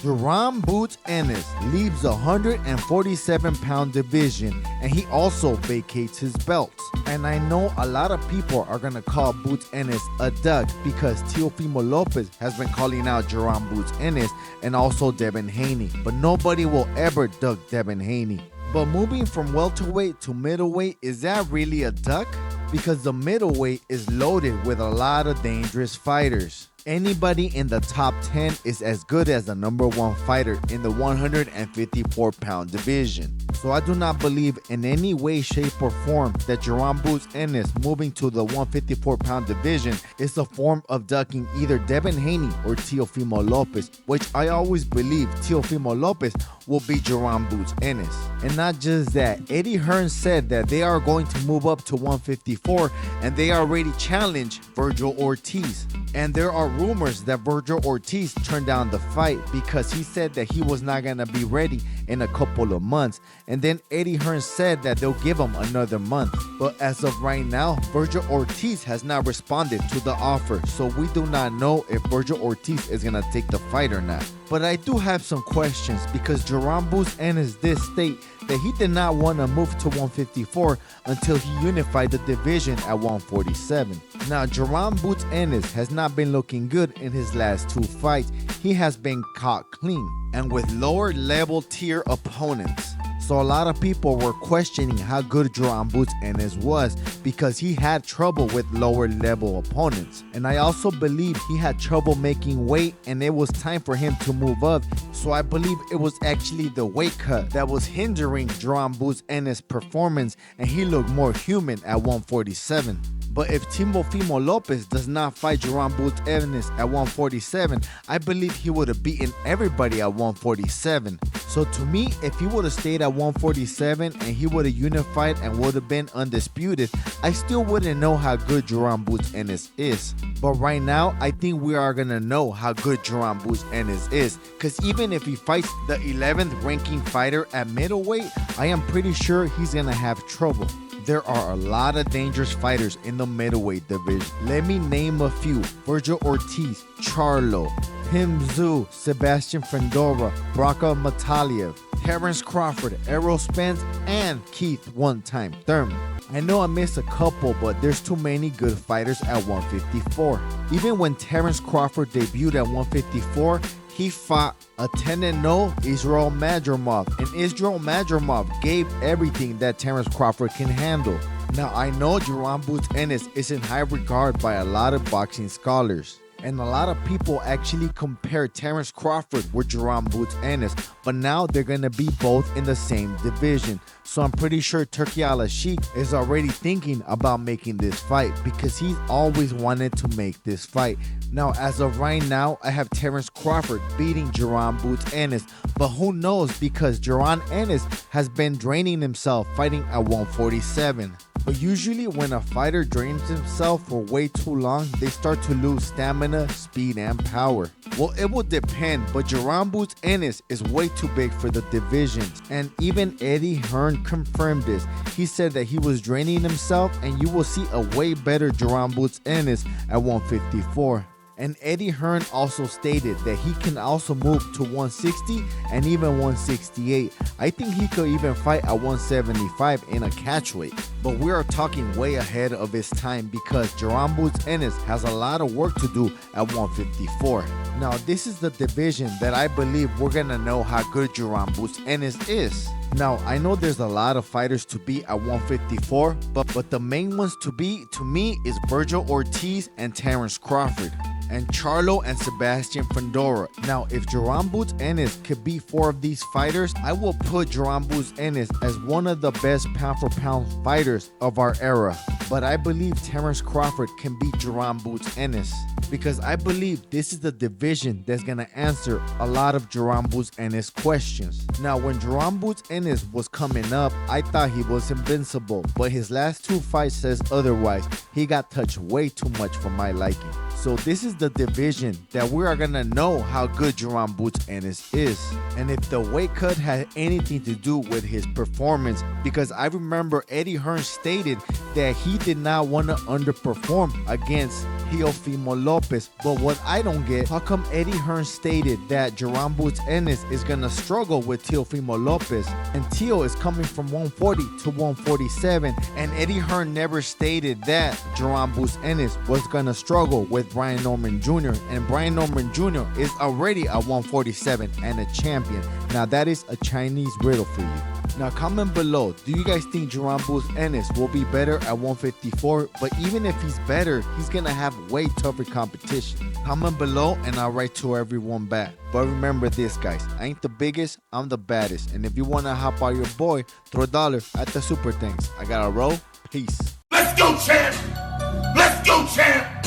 Jaron Boots Ennis leaves the 147-pound division, and he also vacates his belts. And I know a lot of people are going to call Boots Ennis a duck because Teofimo Lopez has been calling out Jaron Boots Ennis and also Devin Haney, but nobody will ever duck Devin Haney. But moving from welterweight to middleweight, is that really a duck? Because the middleweight is loaded with a lot of dangerous fighters. Anybody in the top 10 is as good as the number 1 fighter in the 154-pound division. So I do not believe in any way, shape, or form that Jaron Boots Ennis moving to the 154-pound division is a form of ducking either Devin Haney or Teofimo Lopez, which I always believe Teofimo Lopez will beat Jaron Boots Ennis. And not just that, Eddie Hearn said that they are going to move up to 154 and they already challenged Virgil Ortiz. And there are rumors that Virgil Ortiz turned down the fight because he said that he was not going to be ready in a couple of months. And then Eddie Hearn said that they'll give him another month. But as of right now, Virgil Ortiz has not responded to the offer. So we do not know if Virgil Ortiz is going to take the fight or not. But I do have some questions because Jaron Boots Ennis did state that he did not want to move to 154 until he unified the division at 147. Now, Jaron Boots Ennis has not been looking good in his last 2 fights. He has been caught clean and with lower level tier opponents. So a lot of people were questioning how good Jaron Boots Ennis was because he had trouble with lower level opponents. And I also believe he had trouble making weight and it was time for him to move up. So I believe it was actually the weight cut that was hindering Jaron Boots Ennis' performance and he looked more human at 147. But if Teofimo Lopez does not fight Jaron Boots Ennis at 147, I believe he would have beaten everybody at 147. So to me, if he would have stayed at 147 and he would have unified and would have been undisputed, I still wouldn't know how good Jaron Boots Ennis is. But right now, I think we are going to know how good Jaron Boots Ennis is. Because even if he fights the 11th ranking fighter at middleweight, I am pretty sure he's going to have trouble. There are a lot of dangerous fighters in the middleweight division. Let me name a few: Virgil Ortiz, Charlo, Tim Tszyu, Sebastian Fundora, Braca Mataliev, Terrence Crawford, Errol Spence, and Keith one-time Thurman. I know I missed a couple, but there's too many good fighters at 154. Even when Terrence Crawford debuted at 154, he fought a 10-0 Israel Madrimov, and Israel Madrimov gave everything that Terrence Crawford can handle. Now, I know Jaron Boots Ennis is in high regard by a lot of boxing scholars, and a lot of people actually compare Terrence Crawford with Jaron Boots Ennis, but now they're going to be both in the same division. So I'm pretty sure Turki Al-Sheikh is already thinking about making this fight because he's always wanted to make this fight. Now, as of right now, I have Terrence Crawford beating Jaron Boots Ennis, but who knows because Jaron Ennis has been draining himself fighting at 147. But usually when a fighter drains himself for way too long, they start to lose stamina, speed, and power. Well, it will depend, but Jaron Boots Ennis is way too big for the divisions. And even Eddie Hearn confirmed this. He said that he was draining himself and you will see a way better Jaron Boots Ennis at 154. And Eddie Hearn also stated that he can also move to 160 and even 168. I think he could even fight at 175 in a catchweight. But we are talking way ahead of his time because Jaron Boots Ennis has a lot of work to do at 154. Now, this is the division that I believe we're going to know how good Jaron Boots Ennis is. Now, I know there's a lot of fighters to beat at 154, but the main ones to beat to me is Virgil Ortiz and Terrence Crawford, and Charlo and Sebastian Fundora. Now, if Jaron Boots Ennis could beat 4 of these fighters, I will put Jaron Boots Ennis as one of the best pound-for-pound fighters of our era. But I believe Terrence Crawford can beat Jaron Boots Ennis because I believe this is the division that's going to answer a lot of Jaron Boots Ennis questions. Now, when Jaron Boots Ennis was coming up, I thought he was invincible, but his last 2 fights says otherwise. He got touched way too much for my liking. So this is the division that we are going to know how good Jaron Boots Ennis is. And if the weight cut had anything to do with his performance, because I remember Eddie Hearn stated that he did not want to underperform against Teofimo Lopez. But what I don't get, how come Eddie Hearn stated that Jaron Boots Ennis is going to struggle with Teofimo Lopez, and Teo is coming from 140 to 147, and Eddie Hearn never stated that Jaron Boots Ennis was going to struggle with Brian Norman Jr., and Brian Norman Jr. is already at 147 and a champion. Now that is a Chinese riddle for you. Now comment below, do you guys think Jaron Boots Ennis will be better at 154? But even if he's better, he's gonna have way tougher competition. Comment below and I'll write to everyone back. But remember this, guys, I ain't the biggest, I'm the baddest. And if you wanna hop out your boy, throw $1 at the super thanks. I gotta roll. Peace. Let's go, champ! Let's go, champ!